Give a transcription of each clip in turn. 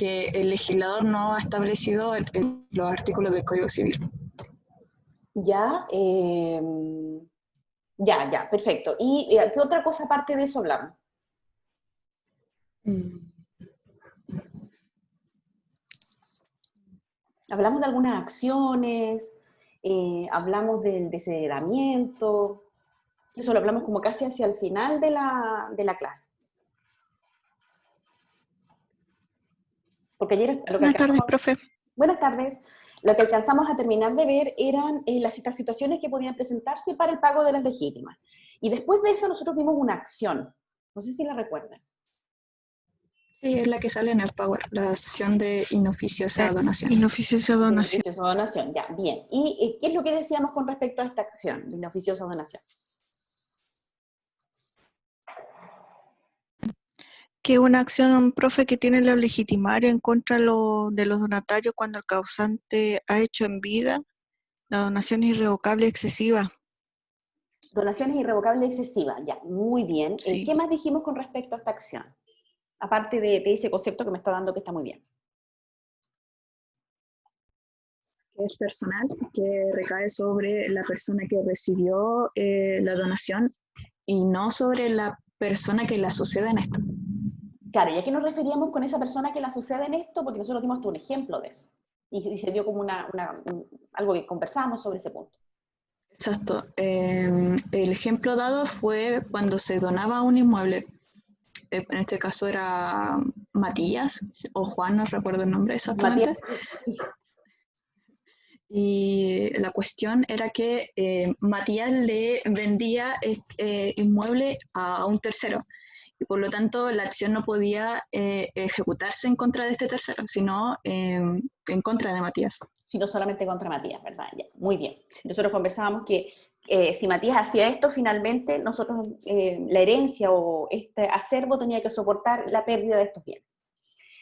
que el legislador no ha establecido en los artículos del Código Civil. Ya, ya, perfecto. ¿Y qué otra cosa aparte de eso hablamos? Hablamos de algunas acciones, hablamos del desheredamiento, eso lo hablamos como casi hacia el final de la clase. Porque ayer lo que Buenas tardes, alcanzamos... profe. Buenas tardes. Lo que alcanzamos a terminar de ver eran las situaciones que podían presentarse para el pago de las legítimas. Y después de eso nosotros vimos una acción. No sé si la recuerdan. Sí, es la que sale en el Power, la acción de inoficiosa donación. Inoficiosa donación. Inoficiosa donación, ya, bien. ¿Y qué es lo que decíamos con respecto a esta acción de inoficiosa donación? Que una acción, profe, que tiene lo legitimario en contra de los donatarios cuando el causante ha hecho en vida la donación irrevocable excesiva. Donaciones irrevocables excesivas, ya, muy bien. Sí. ¿Qué más dijimos con respecto a esta acción? Aparte de ese concepto que me está dando que está muy bien. Que es personal, que recae sobre la persona que recibió la donación y no sobre la persona que la sucede en esto. Claro, ¿y a qué nos referíamos con esa persona que la sucede en esto? Porque nosotros dimos un ejemplo de eso. Y se dio como algo que conversamos sobre ese punto. Exacto. El ejemplo dado fue cuando se donaba un inmueble. En este caso era Matías o Juan, no recuerdo el nombre exactamente. Matías. Y la cuestión era que Matías le vendía este inmueble a un tercero. Y por lo tanto la acción no podía ejecutarse en contra de este tercero, sino en contra de Matías. Sino solamente contra Matías, ¿verdad? Ya, muy bien. Nosotros conversábamos que si Matías hacía esto, finalmente nosotros, la herencia o este acervo tenía que soportar la pérdida de estos bienes.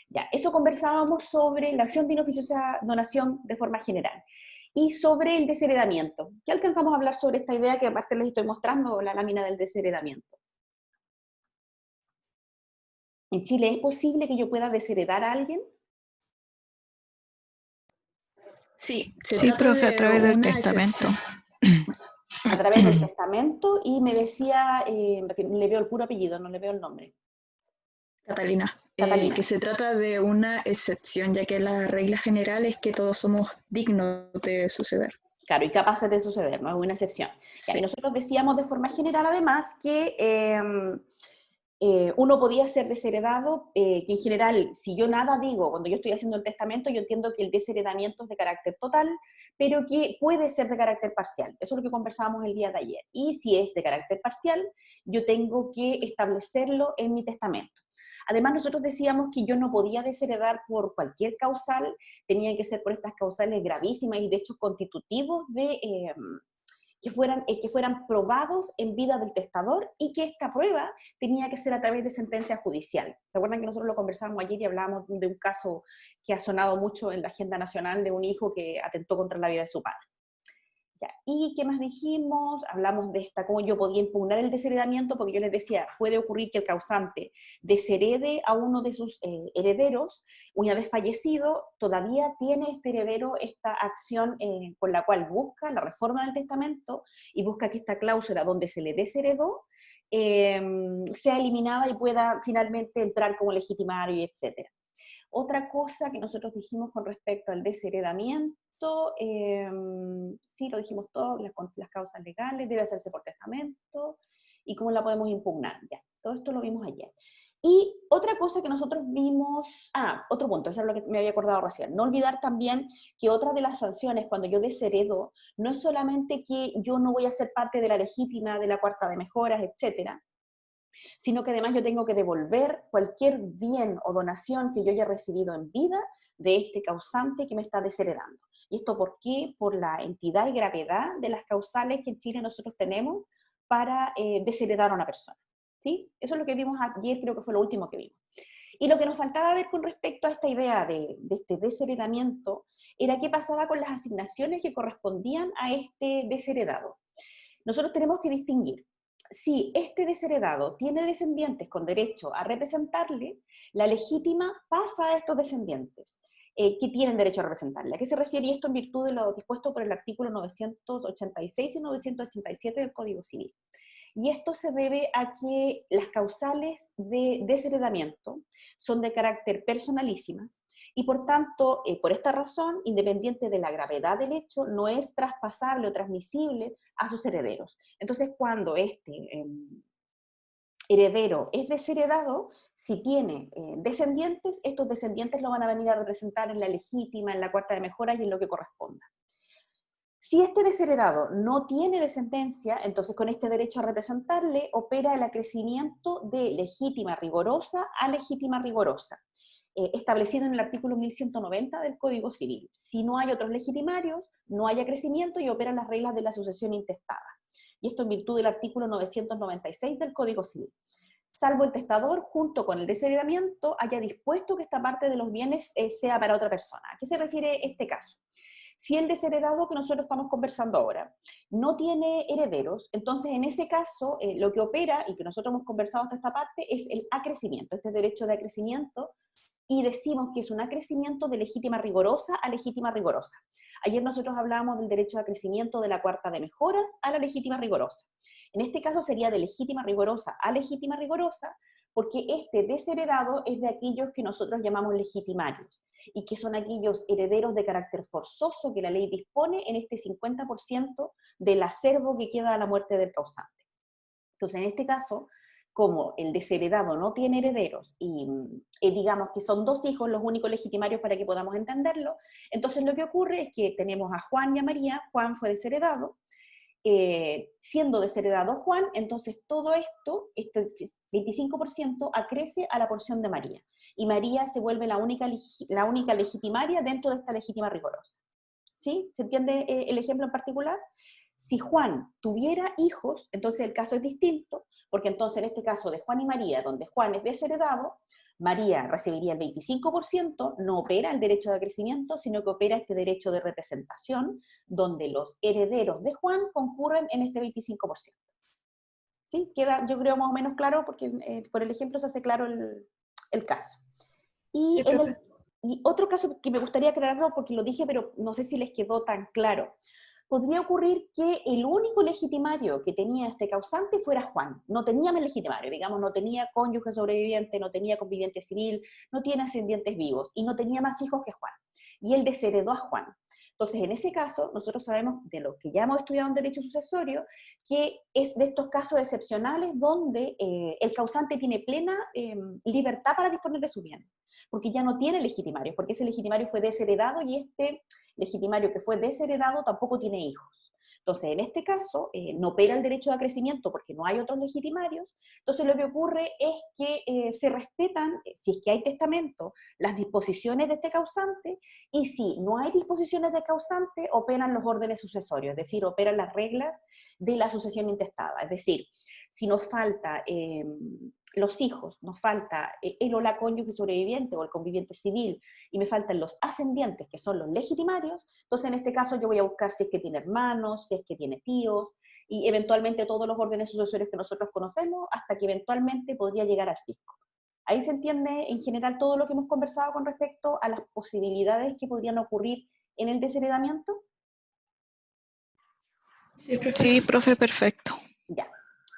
Ya, eso conversábamos sobre la acción de inoficiosa donación de forma general. Y sobre el desheredamiento. ¿Qué alcanzamos a hablar sobre esta idea que aparte les estoy mostrando, la lámina del desheredamiento? ¿En Chile es posible que yo pueda desheredar a alguien? Sí, Sí, profe, a través del testamento. A través del testamento, y me decía, le veo el puro apellido, no le veo el nombre. Catalina, Catalina. que se trata de una excepción, ya que la regla general es que todos somos dignos de suceder. Claro, y capaces de suceder, no es una excepción. Sí. Y nosotros decíamos de forma general, además, que uno podía ser desheredado, que en general, si yo nada digo, cuando yo estoy haciendo el testamento, yo entiendo que el desheredamiento es de carácter total, pero que puede ser de carácter parcial. Eso es lo que conversábamos el día de ayer. Y si es de carácter parcial, yo tengo que establecerlo en mi testamento. Además, nosotros decíamos que yo no podía desheredar por cualquier causal, tenía que ser por estas causales gravísimas y de hecho constitutivos de... que fueran probados en vida del testador, y que esta prueba tenía que ser a través de sentencia judicial. ¿Se acuerdan que nosotros lo conversamos ayer y hablábamos de un caso que ha sonado mucho en la agenda nacional de un hijo que atentó contra la vida de su padre? Ya. ¿Y qué más dijimos? Hablamos de cómo yo podía impugnar el desheredamiento, porque yo les decía, puede ocurrir que el causante desherede a uno de sus herederos, una vez fallecido, todavía tiene este heredero esta acción con la cual busca la reforma del testamento y busca que esta cláusula donde se le desheredó sea eliminada y pueda finalmente entrar como legitimario, etc. Otra cosa que nosotros dijimos con respecto al desheredamiento, sí, lo dijimos todo, las causas legales, debe hacerse por testamento, y cómo la podemos impugnar, ya. Todo esto lo vimos ayer. Y otra cosa que nosotros vimos, otro punto, eso es lo que me había acordado recién, no olvidar también que otra de las sanciones cuando yo desheredo, no es solamente que yo no voy a ser parte de la legítima, de la cuarta de mejoras, etcétera, sino que además yo tengo que devolver cualquier bien o donación que yo haya recibido en vida de este causante que me está desheredando. ¿Y esto por qué? Por la entidad y gravedad de las causales que en Chile nosotros tenemos para desheredar a una persona. ¿Sí? Eso es lo que vimos ayer, creo que fue lo último que vimos. Y lo que nos faltaba ver con respecto a esta idea de este desheredamiento era qué pasaba con las asignaciones que correspondían a este desheredado. Nosotros tenemos que distinguir si este desheredado tiene descendientes con derecho a representarle, la legítima pasa a estos descendientes que tienen derecho a representarle. ¿A qué se refiere esto en virtud de lo dispuesto por el artículo 986 y 987 del Código Civil? Y esto se debe a que las causales de desheredamiento son de carácter personalísimas y por tanto, por esta razón, independiente de la gravedad del hecho, no es traspasable o transmisible a sus herederos. Entonces, cuando este heredero es desheredado, si tiene descendientes, estos descendientes lo van a venir a representar en la legítima, en la cuarta de mejoras y en lo que corresponda. Si este desheredado no tiene descendencia, entonces con este derecho a representarle opera el acrecimiento de legítima rigorosa a legítima rigorosa, establecido en el artículo 1190 del Código Civil. Si no hay otros legitimarios, no hay acrecimiento y operan las reglas de la sucesión intestada. Y esto en virtud del artículo 996 del Código Civil. Salvo el testador, junto con el desheredamiento, haya dispuesto que esta parte de los bienes sea para otra persona. ¿A qué se refiere este caso? Si el desheredado que nosotros estamos conversando ahora no tiene herederos, entonces en ese caso lo que opera, y que nosotros hemos conversado hasta esta parte, es el acrecimiento, este derecho de acrecimiento, y decimos que es un acrecimiento de legítima rigorosa a legítima rigorosa. Ayer nosotros hablábamos del derecho de acrecimiento de la cuarta de mejoras a la legítima rigorosa. En este caso sería de legítima rigorosa a legítima rigorosa, porque este desheredado es de aquellos que nosotros llamamos legitimarios, y que son aquellos herederos de carácter forzoso que la ley dispone en este 50% del acervo que queda a la muerte del causante. Entonces, en este caso, como el desheredado no tiene herederos y digamos que son dos hijos los únicos legitimarios para que podamos entenderlo, entonces lo que ocurre es que tenemos a Juan y a María. Juan fue desheredado. Siendo desheredado Juan, entonces todo esto, este 25%, acrece a la porción de María. Y María se vuelve la única legitimaria dentro de esta legítima rigorosa. ¿Sí? ¿Se entiende el ejemplo en particular? Si Juan tuviera hijos, entonces el caso es distinto, porque entonces en este caso de Juan y María, donde Juan es desheredado, María recibiría el 25%, no opera el derecho de crecimiento, sino que opera este derecho de representación, donde los herederos de Juan concurren en este 25%. ¿Sí? Queda, yo creo, más o menos claro, porque por el ejemplo se hace claro el caso. Y, y otro caso que me gustaría aclararlo, porque lo dije, pero no sé si les quedó tan claro. Podría ocurrir que el único legitimario que tenía este causante fuera Juan. No tenía más legitimario, digamos, no tenía cónyuge sobreviviente, no tenía conviviente civil, no tiene ascendientes vivos, y no tenía más hijos que Juan. Y él desheredó a Juan. Entonces, en ese caso, nosotros sabemos, de lo que ya hemos estudiado en derecho sucesorio, que es de estos casos excepcionales donde el causante tiene plena libertad para disponer de su bien, porque ya no tiene legitimarios, porque ese legitimario fue desheredado y este legitimario que fue desheredado tampoco tiene hijos. Entonces, en este caso, no opera el derecho de acrecimiento porque no hay otros legitimarios. Entonces, lo que ocurre es que se respetan, si es que hay testamento, las disposiciones de este causante, y si no hay disposiciones de causante, operan los órdenes sucesorios, es decir, operan las reglas de la sucesión intestada. Es decir, si nos falta los hijos, nos falta el o la cónyuge sobreviviente o el conviviente civil, y me faltan los ascendientes, que son los legitimarios, entonces en este caso yo voy a buscar si es que tiene hermanos, si es que tiene tíos, y eventualmente todos los órdenes sucesorios que nosotros conocemos, hasta que eventualmente podría llegar al fisco. Ahí se entiende en general todo lo que hemos conversado con respecto a las posibilidades que podrían ocurrir en el desheredamiento. Sí, profe, perfecto. Ya.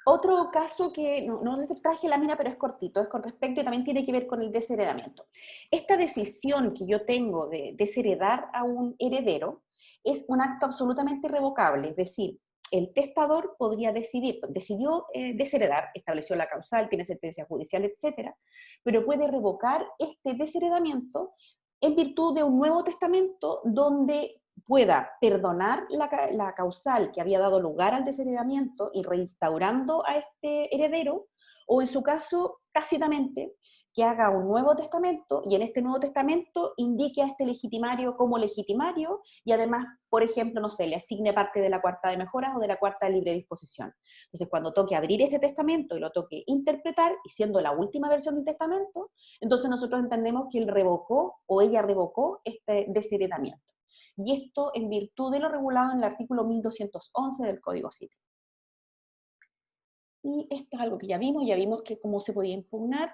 Otro caso que no traje la mina, pero es cortito, es con respecto y también tiene que ver con el desheredamiento. Esta decisión que yo tengo de desheredar a un heredero es un acto absolutamente irrevocable, es decir, el testador podría decidió desheredar, estableció la causal, tiene sentencia judicial, etcétera, pero puede revocar este desheredamiento en virtud de un nuevo testamento donde pueda perdonar la causal que había dado lugar al desheredamiento y reinstaurando a este heredero, o en su caso, tácitamente, que haga un nuevo testamento y en este nuevo testamento indique a este legitimario como legitimario y además, por ejemplo, no sé, le asigne parte de la cuarta de mejoras o de la cuarta de libre disposición. Entonces, cuando toque abrir este testamento y lo toque interpretar, y siendo la última versión del testamento, entonces nosotros entendemos que él revocó o ella revocó este desheredamiento. Y esto en virtud de lo regulado en el artículo 1211 del Código Civil. Y esto es algo que ya vimos que cómo se podía impugnar.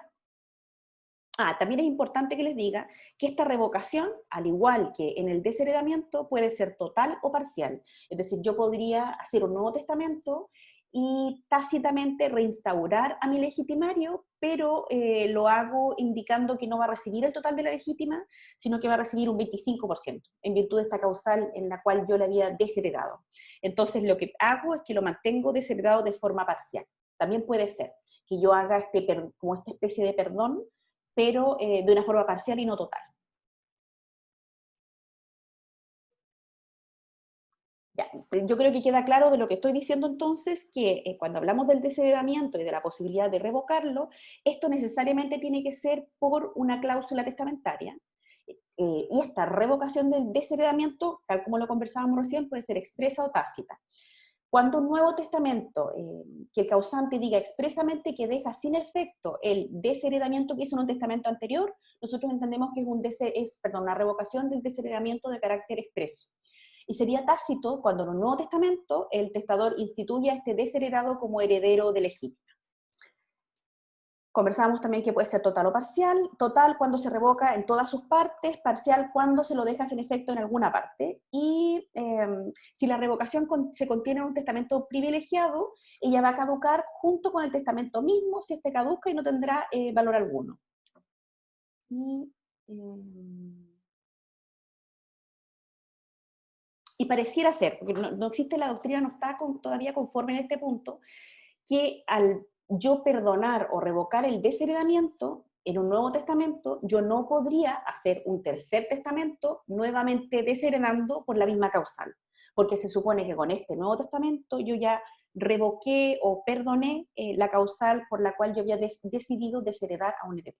También es importante que les diga que esta revocación, al igual que en el desheredamiento, puede ser total o parcial. Es decir, yo podría hacer un nuevo testamento y tácitamente reinstaurar a mi legitimario, pero lo hago indicando que no va a recibir el total de la legítima, sino que va a recibir un 25%, en virtud de esta causal en la cual yo le había desheredado. Entonces, lo que hago es que lo mantengo desheredado de forma parcial. También puede ser que yo haga como esta especie de perdón, pero de una forma parcial y no total. Ya, yo creo que queda claro de lo que estoy diciendo entonces, que cuando hablamos del desheredamiento y de la posibilidad de revocarlo, esto necesariamente tiene que ser por una cláusula testamentaria, y esta revocación del desheredamiento, tal como lo conversábamos recién, puede ser expresa o tácita. Cuando un nuevo testamento, que el causante diga expresamente que deja sin efecto el desheredamiento que hizo en un testamento anterior, nosotros entendemos que es una revocación del desheredamiento de carácter expreso. Y sería tácito cuando en un nuevo testamento el testador instituye a este desheredado como heredero de legítima. Conversábamos también que puede ser total o parcial, total cuando se revoca en todas sus partes, parcial cuando se lo deja sin efecto en alguna parte, y si la revocación se contiene en un testamento privilegiado, ella va a caducar junto con el testamento mismo, si este caduca y no tendrá valor alguno. Y pareciera ser, porque no existe la doctrina, no está todavía conforme en este punto, que al yo perdonar o revocar el desheredamiento en un nuevo testamento, yo no podría hacer un tercer testamento nuevamente desheredando por la misma causal, porque se supone que con este nuevo testamento yo ya revoqué o perdoné la causal por la cual yo había decidido desheredar a un heredero.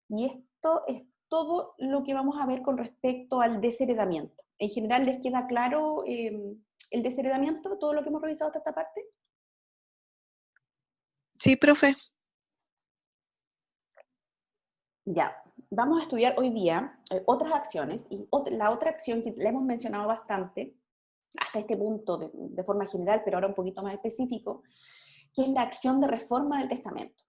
Y esto es todo lo que vamos a ver con respecto al desheredamiento. En general, ¿les queda claro el desheredamiento, todo lo que hemos revisado hasta esta parte? Sí, profe. Ya, vamos a estudiar hoy día otras acciones, y la otra acción que la hemos mencionado bastante, hasta este punto de forma general, pero ahora un poquito más específico, que es la acción de reforma del testamento.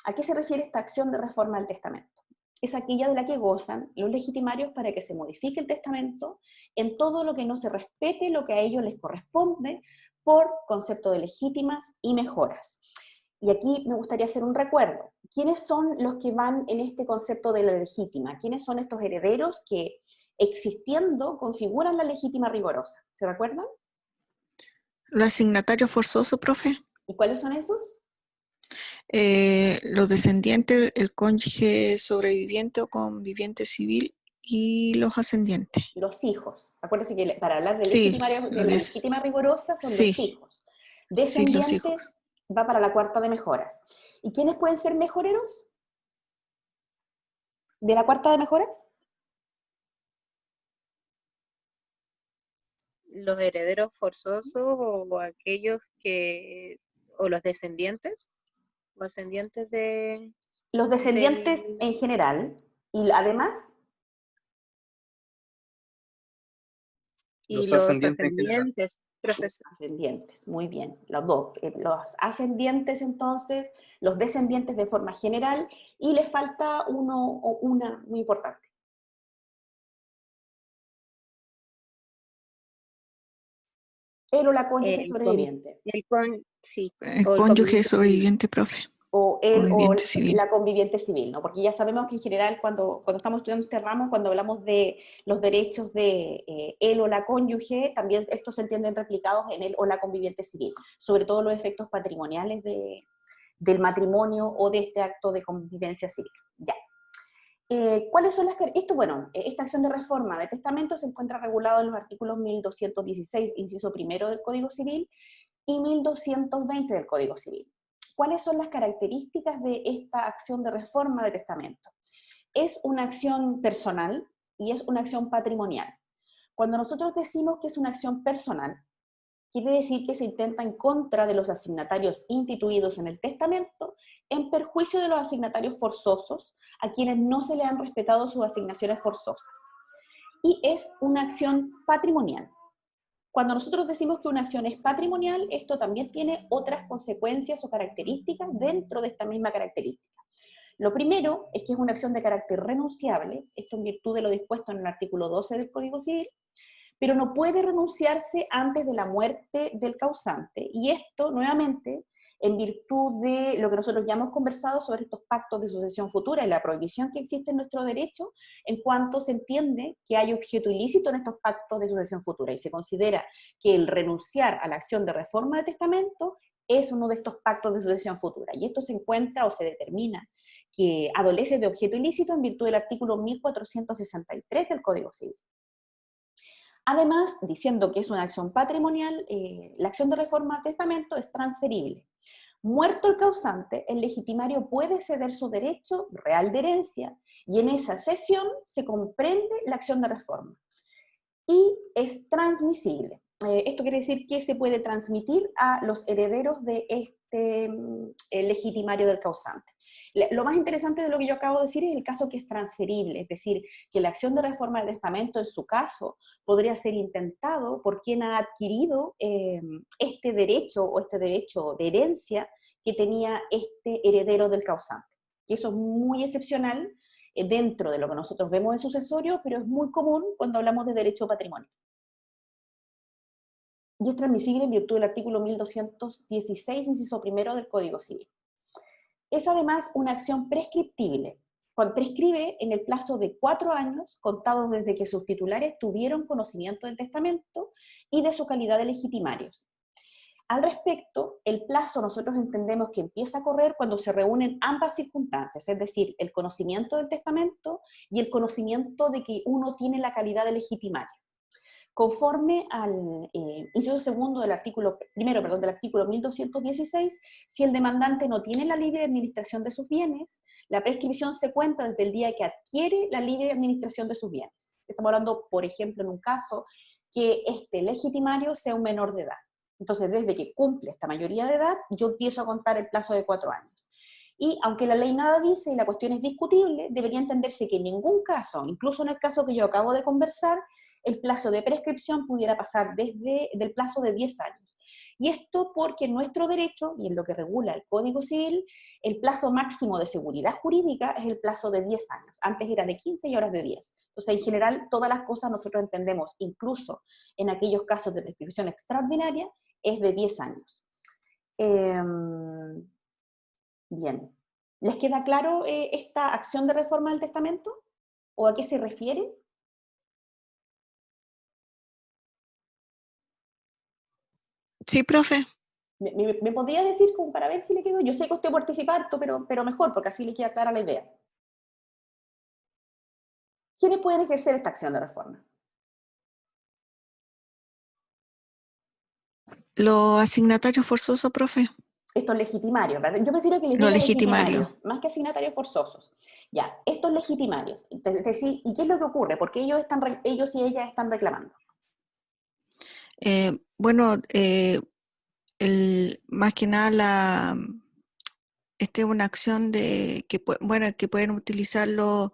¿A qué se refiere esta acción de reforma del testamento? Es aquella de la que gozan los legitimarios para que se modifique el testamento en todo lo que no se respete lo que a ellos les corresponde por concepto de legítimas y mejoras. Y aquí me gustaría hacer un recuerdo. ¿Quiénes son los que van en este concepto de la legítima? ¿Quiénes son estos herederos que, existiendo, configuran la legítima rigorosa? ¿Se recuerdan? Los asignatarios forzosos, profe. ¿Y cuáles son esos? Los descendientes, el cónyuge sobreviviente o conviviente civil y los ascendientes. Los hijos. Acuérdense que para hablar de, Sí, de la legítima rigorosa son sí, los hijos. sí, los hijos. Descendientes va para la cuarta de mejoras. ¿Y quiénes pueden ser mejoreros? ¿De la cuarta de mejoras? Los herederos forzosos o aquellos que, o los descendientes, o ascendientes de... Los descendientes del, en general, y además... y Los los ascendientes en general. ascendientes, profesor. Ascendientes, muy bien, los dos. Los ascendientes entonces, los descendientes de forma general, y les falta uno o una muy importante. El o la cónyuge sobreviviente. Sí, El o el cónyuge conviviente sobreviviente, profe. O él Conviviente o civil. la conviviente civil, ¿no? Porque ya sabemos que en general cuando estamos estudiando este ramo, cuando hablamos de los derechos de él o la cónyuge, también estos se entienden replicados en él o la conviviente civil, sobre todo los efectos patrimoniales del matrimonio o de este acto de convivencia civil. Ya. ¿Cuáles son las características? Bueno, esta acción de reforma de testamento se encuentra regulado en los artículos 1216, inciso primero del Código Civil, y 1220 del Código Civil. ¿Cuáles son las características de esta acción de reforma de testamento? Es una acción personal y es una acción patrimonial. Cuando nosotros decimos que es una acción personal, quiere decir que se intenta en contra de los asignatarios instituidos en el testamento, en perjuicio de los asignatarios forzosos, a quienes no se le han respetado sus asignaciones forzosas. Y es una acción patrimonial. Cuando nosotros decimos que una acción es patrimonial, esto también tiene otras consecuencias o características dentro de esta misma característica. Lo primero es que es una acción de carácter renunciable, esto en virtud de lo dispuesto en el artículo 12 del Código Civil, pero no puede renunciarse antes de la muerte del causante, y esto, nuevamente, en virtud de lo que nosotros ya hemos conversado sobre estos pactos de sucesión futura y la prohibición que existe en nuestro derecho en cuanto se entiende que hay objeto ilícito en estos pactos de sucesión futura, y se considera que el renunciar a la acción de reforma de testamento es uno de estos pactos de sucesión futura, y esto se encuentra o se determina que adolece de objeto ilícito en virtud del artículo 1463 del Código Civil. Además, diciendo que es una acción patrimonial, la acción de reforma de testamento es transferible. Muerto el causante, el legitimario puede ceder su derecho real de herencia, y en esa cesión se comprende la acción de reforma. Y es transmisible. Esto quiere decir que se puede transmitir a los herederos de este legitimario del causante. Lo más interesante de lo que yo acabo de decir es el caso que es transferible, es decir, que la acción de reforma del testamento, en su caso, podría ser intentado por quien ha adquirido este derecho o este derecho de herencia que tenía este heredero del causante. Y eso es muy excepcional dentro de lo que nosotros vemos en sucesorio, pero es muy común cuando hablamos de derecho patrimonial. Y es transmisible en virtud del artículo 1216, inciso primero del Código Civil. Es además una acción prescriptible. Prescribe en el plazo de 4 años, contados desde que sus titulares tuvieron conocimiento del testamento y de su calidad de legitimarios. Al respecto, el plazo nosotros entendemos que empieza a correr cuando se reúnen ambas circunstancias, es decir, el conocimiento del testamento y el conocimiento de que uno tiene la calidad de legitimario. Conforme al inciso segundo del artículo 1216, si el demandante no tiene la libre administración de sus bienes, la prescripción se cuenta desde el día que adquiere la libre administración de sus bienes. Estamos hablando, por ejemplo, en un caso que este legitimario sea un menor de edad. Entonces, desde que cumple esta mayoría de edad, yo empiezo a contar el plazo de 4 años. Y aunque la ley nada dice y la cuestión es discutible, debería entenderse que en ningún caso, incluso en el caso que yo acabo de conversar, el plazo de prescripción pudiera pasar desde el plazo de 10 años. Y esto porque en nuestro derecho, y en lo que regula el Código Civil, el plazo máximo de seguridad jurídica es el plazo de 10 años. Antes era de 15 y ahora es de 10. Entonces, en general, todas las cosas nosotros entendemos, incluso en aquellos casos de prescripción extraordinaria, es de 10 años. Bien. ¿Les queda claro esta acción de reforma del testamento? ¿O a qué se refiere? Sí, profe. ¿Me podría decir como para ver si le quedó? Yo sé que usted participa harto, pero mejor, porque así le queda clara la idea. ¿Quiénes pueden ejercer esta acción de reforma? Los asignatarios forzosos, profe. Estos legitimarios, ¿verdad? Yo prefiero que les Los diga legitimarios. legitimarios, más que asignatarios forzosos. Ya, estos legitimarios. Entonces, ¿y qué es lo que ocurre? Porque ellos y ellas están reclamando. Bueno, más que nada esta es una acción que pueden utilizar los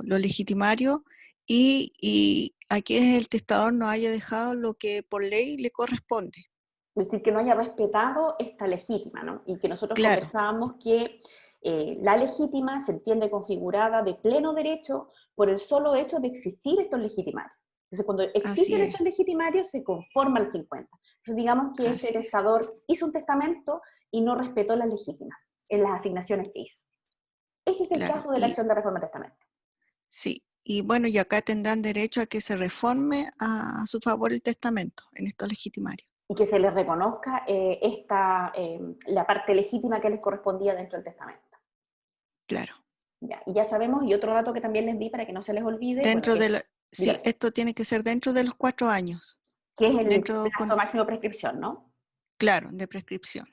legitimarios y a quienes el testador no haya dejado lo que por ley le corresponde. Es decir, que no haya respetado esta legítima, ¿no? Y que nosotros Claro. conversábamos que la legítima se entiende configurada de pleno derecho por el solo hecho de existir estos legitimarios. Entonces, cuando existen estos legitimarios, se conforma el 50. Entonces, digamos que este testador hizo un testamento y no respetó las legítimas en las asignaciones que hizo. Ese es el caso de la acción de reforma de testamento. Sí, y bueno, y acá tendrán derecho a que se reforme a su favor el testamento en estos legitimarios. Y que se les reconozca la parte legítima que les correspondía dentro del testamento. Claro. Ya, y ya sabemos, y otro dato que también les di para que no se les olvide. Sí, esto tiene que ser dentro de los 4 años. Que es el plazo máximo de prescripción, ¿no? Claro, de prescripción.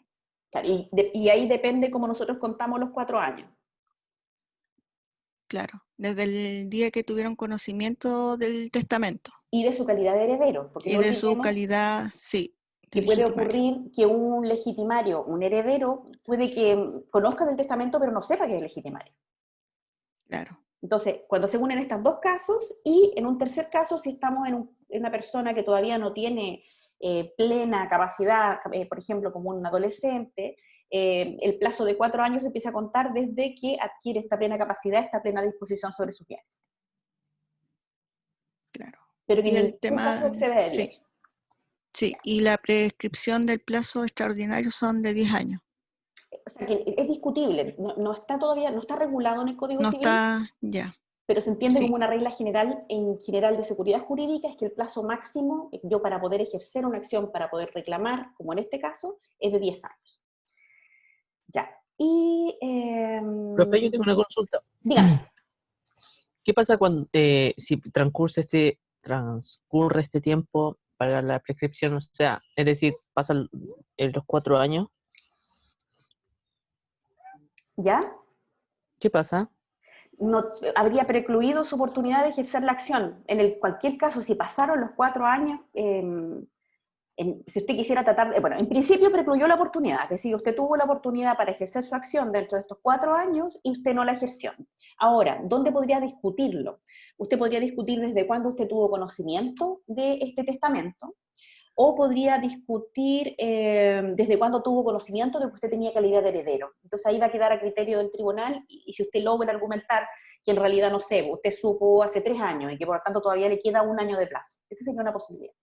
Claro, y ahí depende cómo nosotros contamos los 4 años. Claro, desde el día que tuvieron conocimiento del testamento. Y de su calidad de heredero. Porque y de su calidad, sí. Que puede ocurrir que un legitimario, un heredero, puede que conozca del testamento pero no sepa que es legitimario. Claro. Entonces, cuando se unen estos dos casos, y en un tercer caso, si estamos una persona que todavía no tiene plena capacidad, por ejemplo, como un adolescente, el plazo de 4 años se empieza a contar desde que adquiere esta plena capacidad, esta plena disposición sobre sus bienes. Claro. Pero que Y en el ningún tema, caso excede de sí, 10. sí, y la prescripción del plazo extraordinario son de 10 años. O sea, que es discutible, no está todavía, no está regulado en el Código No Civil, está, ya, pero se entiende como sí, una regla general, en general de seguridad jurídica, es que el plazo máximo, yo para poder ejercer una acción, para poder reclamar, como en este caso, es de 10 años. Ya. Y, Profe, yo tengo una consulta. dígame. ¿Qué pasa cuando si transcurre este tiempo para la prescripción? O sea, es decir, pasan los 4 años. ¿Ya? ¿Qué pasa? No habría precluido su oportunidad de ejercer la acción. Cualquier caso, si pasaron los 4 años, si usted quisiera tratar de, bueno, en principio precluyó la oportunidad, es decir, usted tuvo la oportunidad para ejercer su acción dentro de estos 4 años y usted no la ejerció. Ahora, ¿dónde podría discutirlo? Usted podría discutir desde cuándo usted tuvo conocimiento de este testamento, o podría discutir desde cuándo tuvo conocimiento de que usted tenía calidad de heredero. Entonces ahí va a quedar a criterio del tribunal, y si usted logra argumentar que en realidad, no sé, usted supo hace 3 años y que por lo tanto todavía le queda 1 año de plazo. Esa sería una posibilidad.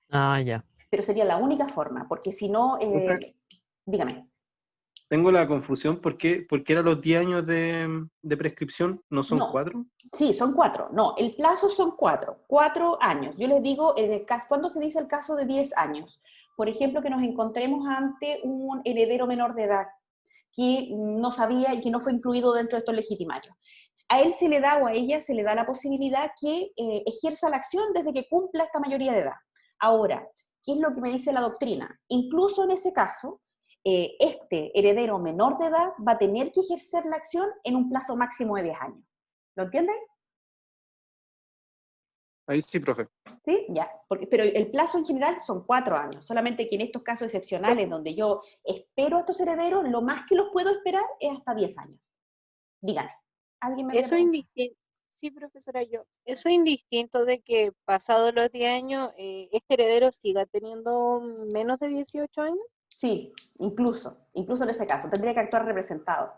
Ah, ya. Pero sería la única forma, porque si no, dígame. Tengo la confusión, ¿por qué eran los 10 años de prescripción? ¿No son No, 4? sí, son 4. No, el plazo son 4 años. Yo les digo, en el caso, ¿cuándo se dice el caso de 10 años? Por ejemplo, que nos encontremos ante un heredero menor de edad que no sabía y que no fue incluido dentro de estos legitimarios. A él se le da, o a ella se le da la posibilidad que ejerza la acción desde que cumpla esta mayoría de edad. Ahora, ¿qué es lo que me dice la doctrina? Incluso en ese caso, este heredero menor de edad va a tener que ejercer la acción en un plazo máximo de 10 años. ¿Lo entienden? Ahí sí, profe. ¿Sí? Ya. Pero el plazo en general son 4 años, solamente que en estos casos excepcionales donde yo espero a estos herederos, lo más que los puedo esperar es hasta 10 años. Díganme. ¿Alguien me Eso pregunta? indistinto, sí, profesora, eso indistinto de que pasados los 10 años, este heredero siga teniendo menos de 18 años. Sí, incluso en ese caso, tendría que actuar representado.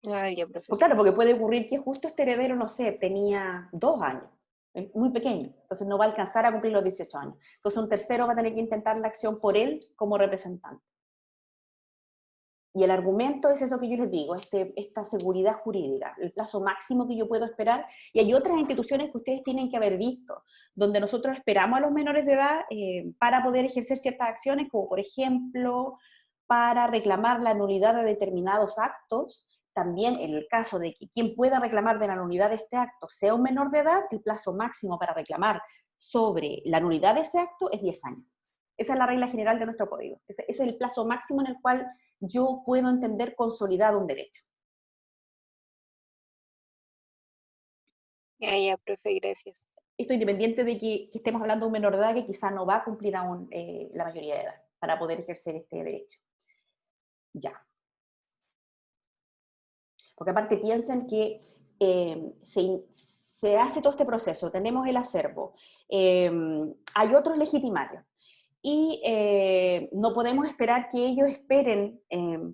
Ah, ya, Pues profesora. claro, porque puede ocurrir que justo este heredero, no sé, tenía 2 años, es muy pequeño, entonces no va a alcanzar a cumplir los 18 años. Entonces un tercero va a tener que intentar la acción por él como representante. Y el argumento es eso que yo les digo, esta seguridad jurídica, el plazo máximo que yo puedo esperar. Y hay otras instituciones que ustedes tienen que haber visto, donde nosotros esperamos a los menores de edad para poder ejercer ciertas acciones, como por ejemplo, para reclamar la nulidad de determinados actos. También en el caso de que quien pueda reclamar de la nulidad de este acto sea un menor de edad, el plazo máximo para reclamar sobre la nulidad de ese acto es 10 años. Esa es la regla general de nuestro código. Ese es el plazo máximo en el cual yo puedo entender consolidado un derecho. Ya, profe, gracias. Esto independiente de que estemos hablando de un menor de edad que quizá no va a cumplir aún la mayoría de edad para poder ejercer este derecho. Ya. Porque aparte piensen que se hace todo este proceso, tenemos el acervo, hay otros legitimarios, y no podemos esperar que ellos esperen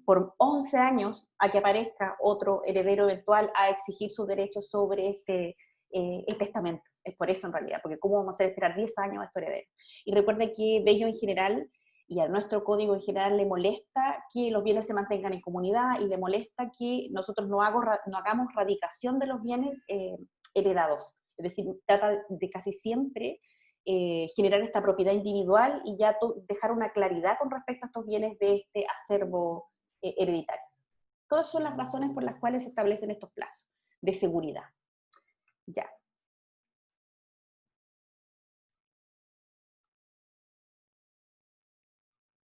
por 11 años a que aparezca otro heredero eventual a exigir sus derechos sobre este testamento. Es por eso en realidad, porque ¿cómo vamos a hacer esperar 10 años a estos herederos? Y recuerden que de ello en general, y a nuestro código en general le molesta que los bienes se mantengan en comunidad, y le molesta que nosotros no hagamos radicación de los bienes heredados. Es decir, trata de casi siempre generar esta propiedad individual y ya dejar una claridad con respecto a estos bienes de este acervo hereditario. Todas son las razones por las cuales se establecen estos plazos de seguridad. Ya.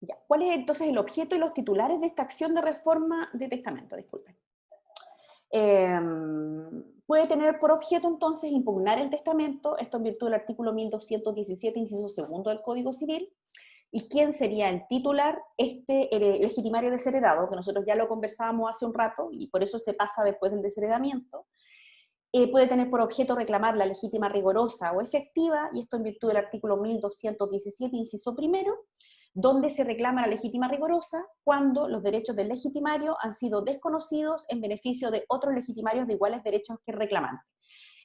Ya. ¿Cuál es entonces el objeto y los titulares de esta acción de reforma de testamento? Disculpen. Puede tener por objeto entonces impugnar el testamento, esto en virtud del artículo 1217, inciso segundo del Código Civil. ¿Y quién sería el titular? Este legitimario desheredado, que nosotros ya lo conversábamos hace un rato, y por eso se pasa después del desheredamiento. puede tener por objeto reclamar la legítima rigorosa o efectiva, y esto en virtud del artículo 1217, inciso primero, donde se reclama la legítima rigorosa cuando los derechos del legitimario han sido desconocidos en beneficio de otros legitimarios de iguales derechos que el reclamante.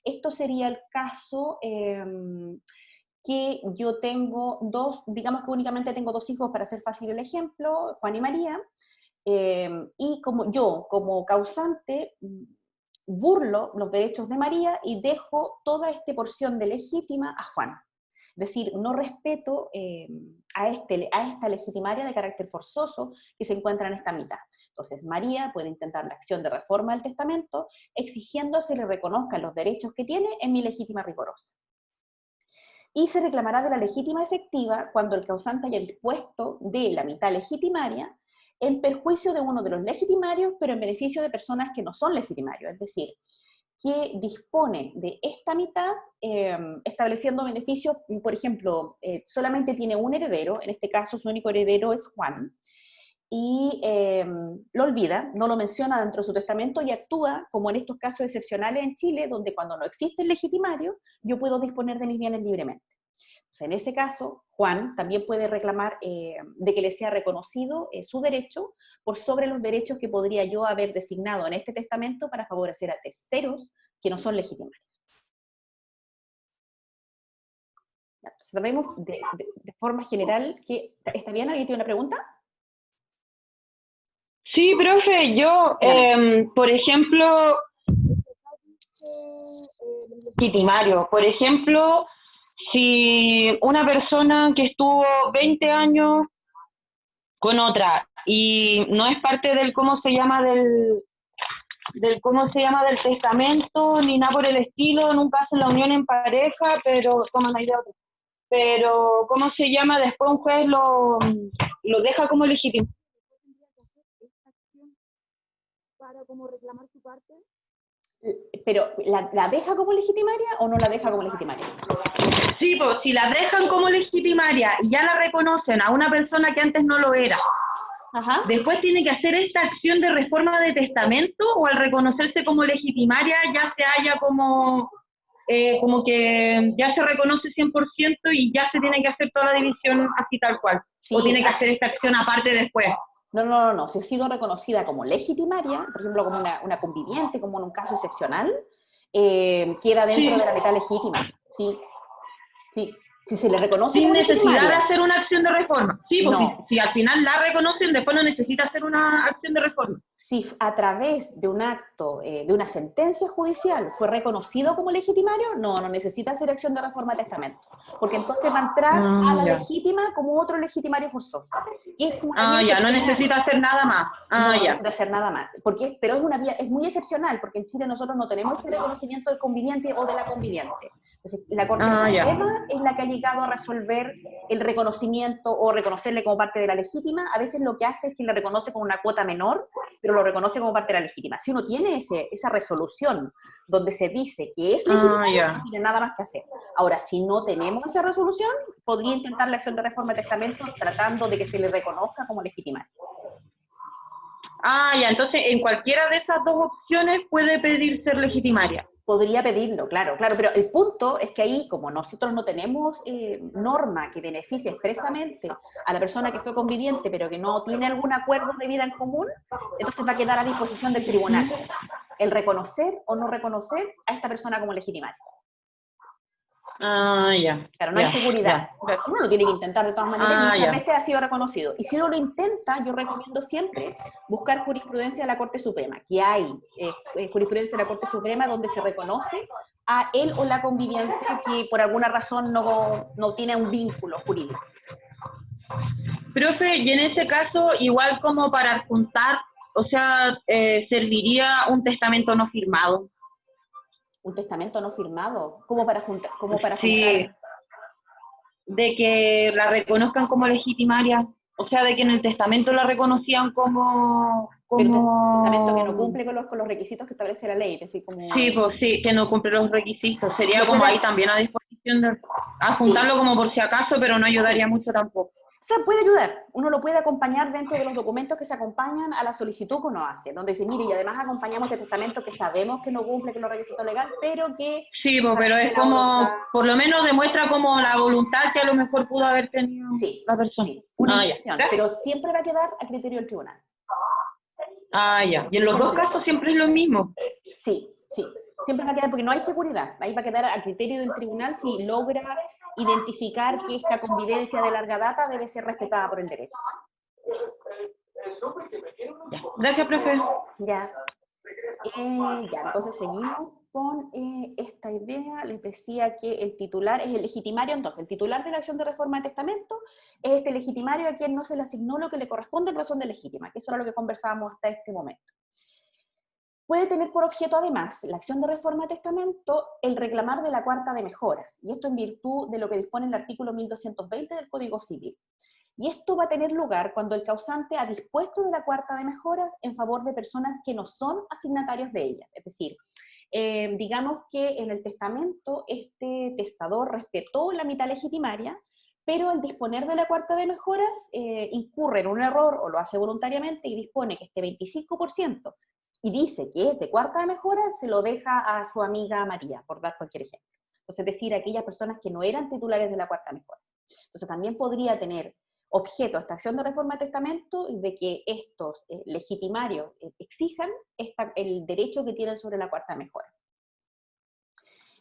Esto sería el caso que yo tengo digamos que únicamente tengo 2 hijos para hacer fácil el ejemplo, Juan y María, y como causante, burlo los derechos de María y dejo toda esta porción de legítima a Juan. Es decir, no respeto a esta legitimaria de carácter forzoso que se encuentra en esta mitad. Entonces, María puede intentar la acción de reforma del testamento exigiendo se le reconozcan los derechos que tiene en mi legítima rigorosa. Y se reclamará de la legítima efectiva cuando el causante haya dispuesto de la mitad legitimaria en perjuicio de uno de los legitimarios, pero en beneficio de personas que no son legitimarios, es decir, que dispone de esta mitad estableciendo beneficios, por ejemplo, solamente tiene un heredero, en este caso su único heredero es Juan, y lo olvida, no lo menciona dentro de su testamento y actúa como en estos casos excepcionales en Chile, donde cuando no existe el legitimario, yo puedo disponer de mis bienes libremente. En ese caso, Juan también puede reclamar de que le sea reconocido su derecho por sobre los derechos que podría yo haber designado en este testamento para favorecer a terceros que no son legitimarios. Sabemos de forma general que... ¿Está bien? ¿Alguien tiene una pregunta? Sí, profe, yo, por ejemplo, legitimario, por ejemplo, si una persona que estuvo 20 años con otra y no es parte del cómo se llama del testamento ni nada por el estilo, nunca hacen la unión en pareja, pero cómo se llama, después un juez lo deja como legítimo para como reclamar su parte. ¿Pero la deja como legitimaria o no la deja como legitimaria? Sí, pues si la dejan como legitimaria y ya la reconocen a una persona que antes no lo era, ajá, después tiene que hacer esta acción de reforma de testamento, o al reconocerse como legitimaria ya se halla como que ya se reconoce 100% y ya se tiene que hacer toda la división así tal cual, sí, o tiene que hacer esta acción aparte después. No. Si ha sido reconocida como legitimaria, por ejemplo, como una conviviente, como en un caso excepcional, queda dentro de la mitad legítima. Sí. Si se le reconoce sin como necesidad legitimaria. de hacer una acción de reforma. Sí, pues no. si al final la reconocen, después no necesita hacer una acción de reforma. Si a través de un acto, de una sentencia judicial, fue reconocido como legitimario, no necesita hacer acción de reforma de testamento. Porque entonces va a entrar a la legítima como otro legitimario forzoso. Y es como ya, no necesita hacer nada más. No necesita hacer nada más. Pero es muy excepcional, porque en Chile nosotros no tenemos este reconocimiento del conviviente o de la conviviente. Entonces, la Corte Suprema es la que ha llegado a resolver el reconocimiento o reconocerle como parte de la legítima. A veces lo que hace es que le reconoce con una cuota menor, pero lo reconoce como parte de la legítima. Si uno tiene esa resolución donde se dice que es legítima, no tiene nada más que hacer. Ahora, si no tenemos esa resolución, podría intentar la acción de reforma de testamento tratando de que se le reconozca como legitimario. Entonces en cualquiera de esas dos opciones puede pedir ser legitimaria. Podría pedirlo, claro, pero el punto es que ahí, como nosotros no tenemos norma que beneficie expresamente a la persona que fue conviviente, pero que no tiene algún acuerdo de vida en común, entonces va a quedar a disposición del tribunal el reconocer o no reconocer a esta persona como legitimaria. Claro, no hay seguridad. Uno lo tiene que intentar de todas maneras, y muchas veces ha sido reconocido. Y si uno lo intenta, yo recomiendo siempre buscar jurisprudencia de la Corte Suprema, que hay jurisprudencia de la Corte Suprema donde se reconoce a él o la conviviente que por alguna razón no tiene un vínculo jurídico. Profe, y en ese caso, igual como para adjuntar, o sea, serviría un testamento no firmado. Un testamento no firmado, como para juntar. Sí, de que la reconozcan como legitimaria, o sea, de que en el testamento la reconocían como... Pero testamento que no cumple con los requisitos que establece la ley, así como... Sí, pues sí, que no cumple los requisitos, sería como ahí también a disposición de adjuntarlo como por si acaso, pero no ayudaría mucho tampoco. O sea, puede ayudar, uno lo puede acompañar dentro de los documentos que se acompañan a la solicitud que uno hace, donde dice, mire, y además acompañamos este testamento que sabemos que no cumple con los requisitos legales, pero que... Sí, pues, pero es como, por lo menos demuestra como la voluntad que a lo mejor pudo haber tenido Sí, la persona. sí, una Ya. intención, pero siempre va a quedar a criterio del tribunal. Ya. Y en los dos casos siempre es lo mismo. Sí, sí, siempre va a quedar, porque no hay seguridad, ahí va a quedar a criterio del tribunal si logra identificar que esta convivencia de larga data debe ser respetada por el derecho. Ya. Gracias, profe. Ya. Ya, entonces seguimos con esta idea. Les decía que el titular es el legitimario. Entonces, el titular de la acción de reforma de testamento es este legitimario a quien no se le asignó lo que le corresponde en razón de legítima, que eso era lo que conversábamos hasta este momento. Puede tener por objeto, además, la acción de reforma de testamento, el reclamar de la cuarta de mejoras, y esto en virtud de lo que dispone el artículo 1220 del Código Civil. Y esto va a tener lugar cuando el causante ha dispuesto de la cuarta de mejoras en favor de personas que no son asignatarios de ellas. Es decir, digamos que en el testamento este testador respetó la mitad legitimaria, pero al disponer de la cuarta de mejoras incurre en un error o lo hace voluntariamente y dispone que este 25%, y dice que es de cuarta de mejoras, se lo deja a su amiga María, por dar cualquier ejemplo. Entonces, es decir, aquellas personas que no eran titulares de la cuarta de mejoras. Entonces, también podría tener objeto esta acción de reforma de testamento de que estos legitimarios exijan el derecho que tienen sobre la cuarta de mejoras.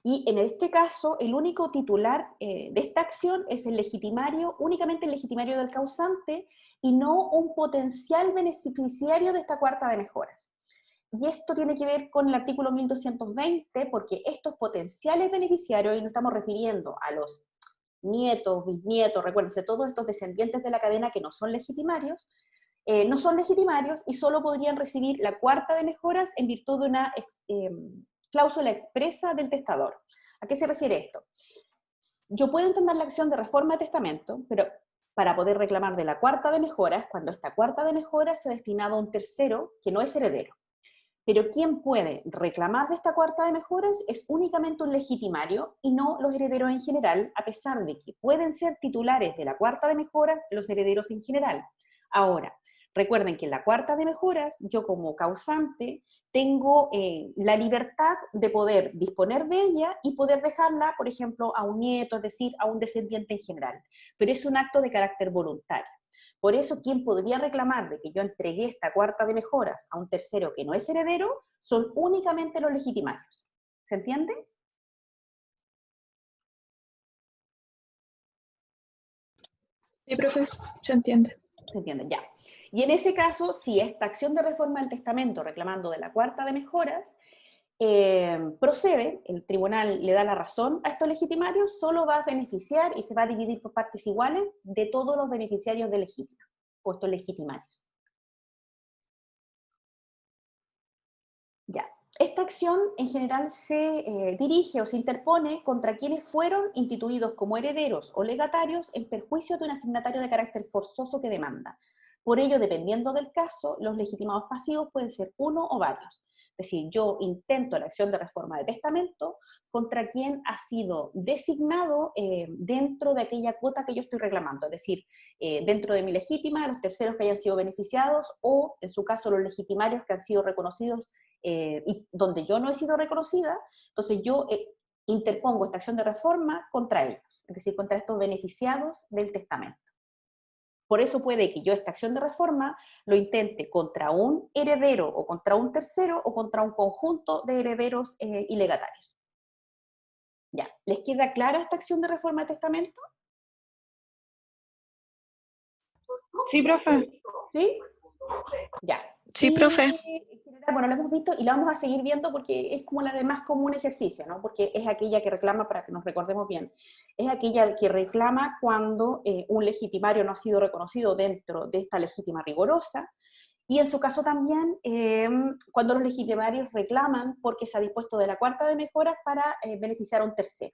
Y en este caso, el único titular de esta acción es el legitimario, únicamente el legitimario del causante, y no un potencial beneficiario de esta cuarta de mejoras. Y esto tiene que ver con el artículo 1220, porque estos potenciales beneficiarios, y nos estamos refiriendo a los nietos, bisnietos, recuérdense, todos estos descendientes de la cadena que no son legitimarios y solo podrían recibir la cuarta de mejoras en virtud de una cláusula expresa del testador. ¿A qué se refiere esto? Yo puedo entender la acción de reforma de testamento, pero para poder reclamar de la cuarta de mejoras, cuando esta cuarta de mejoras se ha destinado a un tercero que no es heredero. Pero quien puede reclamar de esta cuarta de mejoras es únicamente un legitimario y no los herederos en general, a pesar de que pueden ser titulares de la cuarta de mejoras los herederos en general. Ahora, recuerden que en la cuarta de mejoras, yo como causante tengo la libertad de poder disponer de ella y poder dejarla, por ejemplo, a un nieto, es decir, a un descendiente en general. Pero es un acto de carácter voluntario. Por eso, quien podría reclamar de que yo entregué esta cuarta de mejoras a un tercero que no es heredero, son únicamente los legitimarios. ¿Se entiende? Sí, profe, se entiende. Se entiende, ya. Y en ese caso, si esta acción de reforma del testamento reclamando de la cuarta de mejoras procede, el tribunal le da la razón a estos legitimarios, solo va a beneficiar y se va a dividir por partes iguales de todos los beneficiarios de legítima, o estos legitimarios. Ya. Esta acción en general se dirige o se interpone contra quienes fueron instituidos como herederos o legatarios en perjuicio de un asignatario de carácter forzoso que demanda. Por ello, dependiendo del caso, los legitimados pasivos pueden ser uno o varios. Es decir, yo intento la acción de reforma de testamento contra quien ha sido designado dentro de aquella cuota que yo estoy reclamando. Es decir, dentro de mi legítima, los terceros que hayan sido beneficiados o, en su caso, los legitimarios que han sido reconocidos y donde yo no he sido reconocida, entonces yo interpongo esta acción de reforma contra ellos, es decir, contra estos beneficiados del testamento. Por eso puede que yo esta acción de reforma lo intente contra un heredero o contra un tercero o contra un conjunto de herederos y legatarios. Ya, ¿les queda clara esta acción de reforma de testamento? Sí, profe. ¿Sí? Ya. Sí, profe. En general, bueno, lo hemos visto y lo vamos a seguir viendo porque es como la de más común ejercicio, ¿no? Porque es aquella que reclama, para que nos recordemos bien, es aquella que reclama cuando un legitimario no ha sido reconocido dentro de esta legítima rigorosa, y en su caso también cuando los legitimarios reclaman porque se ha dispuesto de la cuarta de mejoras para beneficiar a un tercero.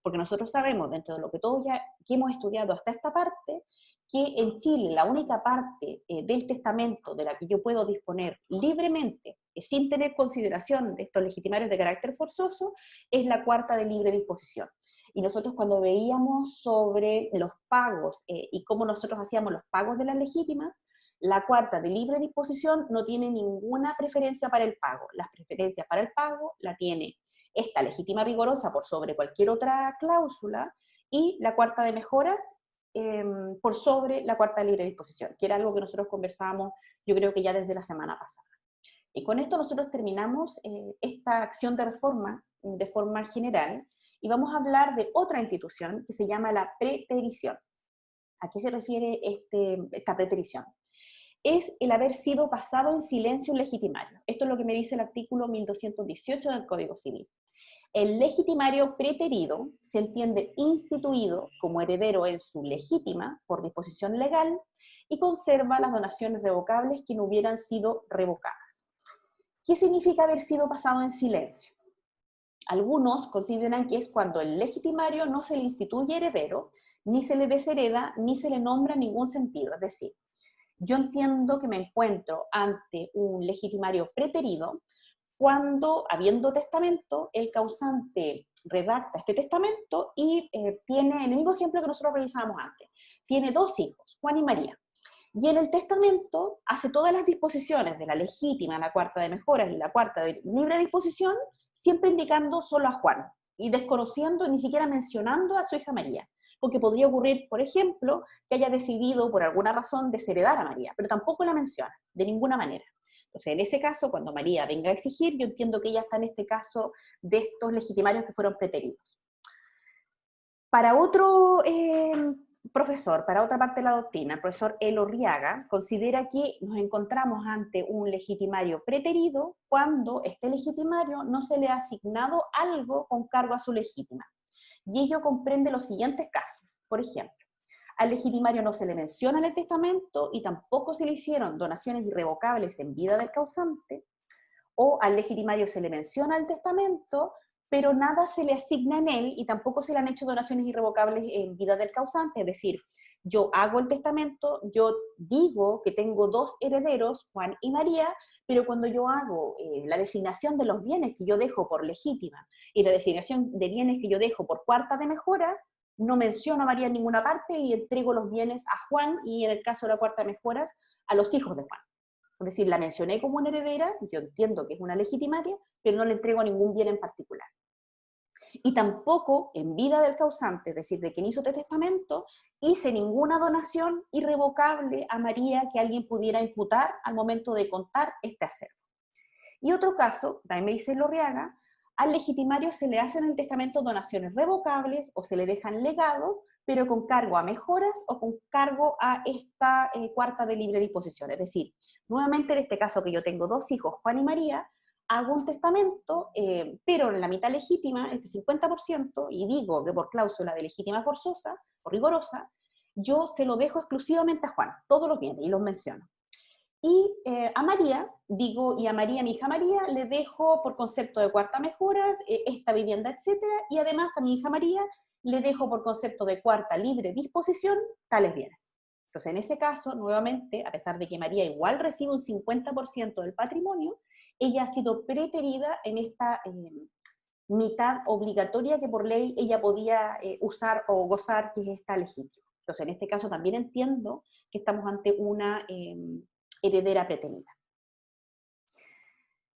Porque nosotros sabemos, dentro de lo que todos ya que hemos estudiado hasta esta parte, que en Chile la única parte del testamento de la que yo puedo disponer libremente, sin tener consideración de estos legitimarios de carácter forzoso, es la cuarta de libre disposición. Y nosotros cuando veíamos sobre los pagos y cómo nosotros hacíamos los pagos de las legítimas, la cuarta de libre disposición no tiene ninguna preferencia para el pago. Las preferencias para el pago la tiene esta legítima rigorosa por sobre cualquier otra cláusula y la cuarta de mejoras por sobre la cuarta de libre disposición, que era algo que nosotros conversábamos yo creo que ya desde la semana pasada. Y con esto nosotros terminamos esta acción de reforma de forma general y vamos a hablar de otra institución que se llama la preterición. ¿A qué se refiere esta preterición? Es el haber sido pasado en silencio un legitimario. Esto es lo que me dice el artículo 1218 del Código Civil. El legitimario preterido se entiende instituido como heredero en su legítima por disposición legal y conserva las donaciones revocables que no hubieran sido revocadas. ¿Qué significa haber sido pasado en silencio? Algunos consideran que es cuando el legitimario no se le instituye heredero, ni se le deshereda, ni se le nombra en ningún sentido. Es decir, yo entiendo que me encuentro ante un legitimario preterido cuando, habiendo testamento, el causante redacta este testamento y tiene, en el mismo ejemplo que nosotros revisábamos antes, tiene 2 hijos, Juan y María. Y en el testamento hace todas las disposiciones de la legítima, la cuarta de mejoras y la cuarta de libre disposición, siempre indicando solo a Juan, y desconociendo, ni siquiera mencionando a su hija María. Porque podría ocurrir, por ejemplo, que haya decidido por alguna razón desheredar a María, pero tampoco la menciona, de ninguna manera. Entonces, en ese caso, cuando María venga a exigir, yo entiendo que ella está en este caso de estos legitimarios que fueron preteridos. Para otro profesor, para otra parte de la doctrina, el profesor Elorriaga, considera que nos encontramos ante un legitimario preterido cuando este legitimario no se le ha asignado algo con cargo a su legítima. Y ello comprende los siguientes casos. Por ejemplo, al legitimario no se le menciona en el testamento y tampoco se le hicieron donaciones irrevocables en vida del causante, o al legitimario se le menciona el testamento, pero nada se le asigna en él y tampoco se le han hecho donaciones irrevocables en vida del causante. Es decir, yo hago el testamento, yo digo que tengo 2 herederos, Juan y María, pero cuando yo hago la designación de los bienes que yo dejo por legítima y la designación de bienes que yo dejo por cuarta de mejoras, no menciono a María en ninguna parte y entrego los bienes a Juan y en el caso de la cuarta de mejoras, a los hijos de Juan. Es decir, la mencioné como una heredera, yo entiendo que es una legitimaria, pero no le entrego ningún bien en particular. Y tampoco en vida del causante, es decir, de quien hizo este testamento, hice ninguna donación irrevocable a María que alguien pudiera imputar al momento de contar este acervo. Y otro caso, también me dice Elorriaga, al legitimario se le hacen en el testamento donaciones revocables o se le dejan legado, pero con cargo a mejoras o con cargo a esta cuarta de libre disposición. Es decir, nuevamente en este caso que yo tengo 2 hijos, Juan y María, hago un testamento, pero en la mitad legítima, este 50%, y digo que por cláusula de legítima forzosa o rigorosa, yo se lo dejo exclusivamente a Juan, todos los bienes, y los menciono. Y a María, digo, y a María, mi hija María, le dejo por concepto de cuarta mejoras, esta vivienda, etcétera, y además a mi hija María le dejo por concepto de cuarta libre disposición tales bienes. Entonces, en ese caso, nuevamente, a pesar de que María igual recibe un 50% del patrimonio, ella ha sido preterida en esta mitad obligatoria que por ley ella podía usar o gozar, que es esta legítima. Entonces, en este caso también entiendo que estamos ante una heredera preterida.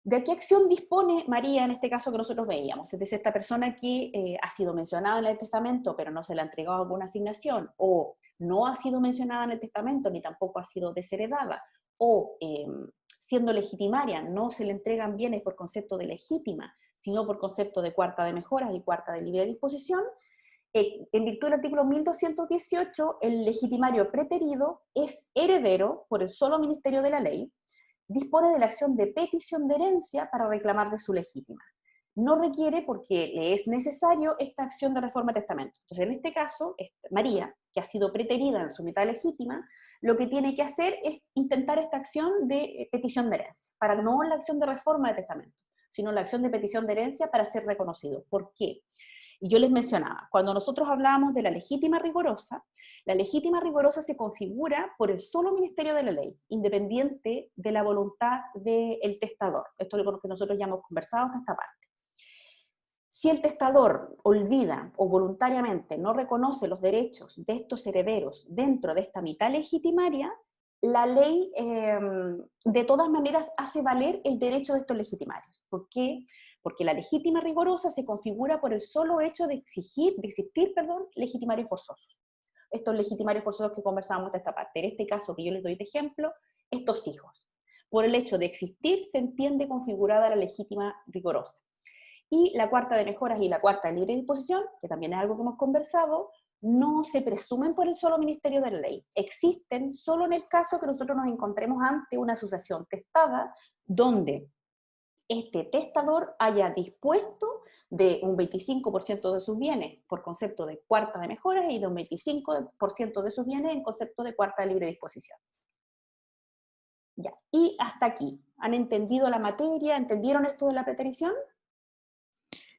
¿De qué acción dispone María en este caso que nosotros veíamos? Es decir, esta persona que ha sido mencionada en el testamento, pero no se le ha entregado alguna asignación, o no ha sido mencionada en el testamento, ni tampoco ha sido desheredada, o siendo legitimaria, no se le entregan bienes por concepto de legítima, sino por concepto de cuarta de mejoras y cuarta de libre disposición. En virtud del artículo 1218, el legitimario preterido es heredero por el solo ministerio de la ley, dispone de la acción de petición de herencia para reclamar de su legítima. No requiere, porque le es necesario, esta acción de reforma de testamento. Entonces, en este caso, María, que ha sido preterida en su mitad legítima, lo que tiene que hacer es intentar esta acción de petición de herencia, para no la acción de reforma de testamento, sino la acción de petición de herencia para ser reconocido. ¿Por qué? Y yo les mencionaba, cuando nosotros hablábamos de la legítima rigorosa se configura por el solo ministerio de la ley, independiente de la voluntad del testador. Esto es lo que nosotros ya hemos conversado hasta esta parte. Si el testador olvida o voluntariamente no reconoce los derechos de estos herederos dentro de esta mitad legitimaria, la ley de todas maneras hace valer el derecho de estos legitimarios. ¿Por qué? Porque la legítima rigorosa se configura por el solo hecho de existir, legitimarios forzosos. Estos legitimarios forzosos que conversábamos de esta parte. En este caso que yo les doy de ejemplo, estos hijos. Por el hecho de existir se entiende configurada la legítima rigorosa. Y la cuarta de mejoras y la cuarta de libre disposición, que también es algo que hemos conversado, no se presumen por el solo ministerio de la ley. Existen solo en el caso que nosotros nos encontremos ante una sucesión testada, donde este testador haya dispuesto de un 25% de sus bienes por concepto de cuarta de mejoras y de un 25% de sus bienes en concepto de cuarta de libre disposición. Ya, y hasta aquí. ¿Han entendido la materia? ¿Entendieron esto de la preterición?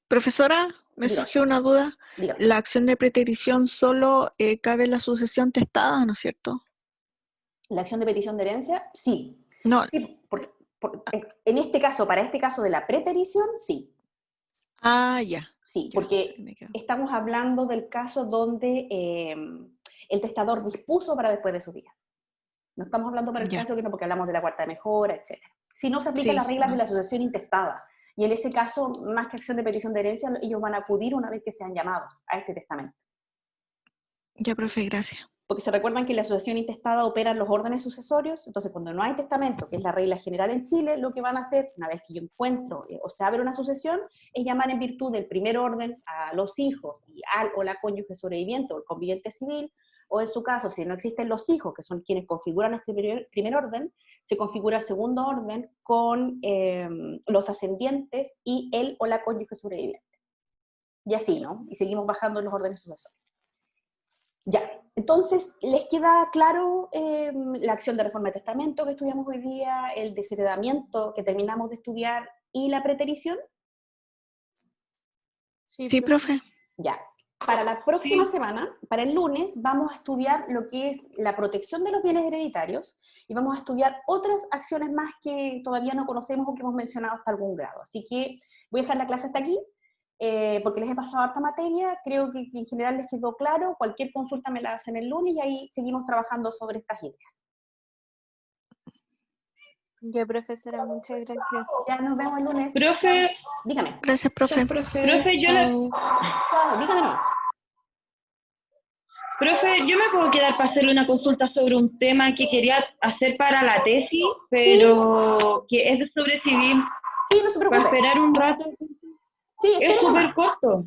Profesora, me Dígame. surgió una duda. Dígame. La acción de preterición solo cabe en la sucesión testada, ¿no es cierto? ¿La acción de petición de herencia? Sí. No. Sí, en este caso, para este caso de la preterición, sí. Ah, ya. Sí, Ya, porque me quedo. estamos hablando del caso donde el testador dispuso para después de sus días. No estamos hablando para el Ya. caso que no, porque hablamos de la cuarta de mejora, etc. Si no se aplican Sí, las reglas no. de la sucesión intestada. Y en ese caso, más que acción de petición de herencia, ellos van a acudir una vez que sean llamados a este testamento. Ya, profe, gracias. Porque se recuerdan que en la sucesión intestada operan los órdenes sucesorios, entonces cuando no hay testamento, que es la regla general en Chile, lo que van a hacer, una vez que yo encuentro o se abre una sucesión, es llamar en virtud del primer orden a los hijos y al o la cónyuge sobreviviente o el conviviente civil, o en su caso, si no existen los hijos, que son quienes configuran este primer orden, se configura el segundo orden con los ascendientes y el o la cónyuge sobreviviente. Y así, ¿no? Y seguimos bajando en los órdenes sucesorios. Ya, entonces, ¿les queda claro la acción de reforma de testamento que estudiamos hoy día, el desheredamiento que terminamos de estudiar y la preterición? Sí, profe. Ya. Para la próxima semana, para el lunes, vamos a estudiar lo que es la protección de los bienes hereditarios y vamos a estudiar otras acciones más que todavía no conocemos o que hemos mencionado hasta algún grado. Así que voy a dejar la clase hasta aquí. Porque les he pasado harta materia, creo que en general les quedó claro, cualquier consulta me la hacen el lunes y ahí seguimos trabajando sobre estas ideas. Ya, profesora, muchas gracias. Ya nos vemos el lunes. Profe, Dígame. Gracias, profe. profe, yo Chao, dígame. Profe, yo me puedo quedar para hacerle una consulta sobre un tema que quería hacer para la tesis, pero que es sobre civil. Sí, no se Para preocupe. esperar un rato. Sí, Es espere súper nomás. corto.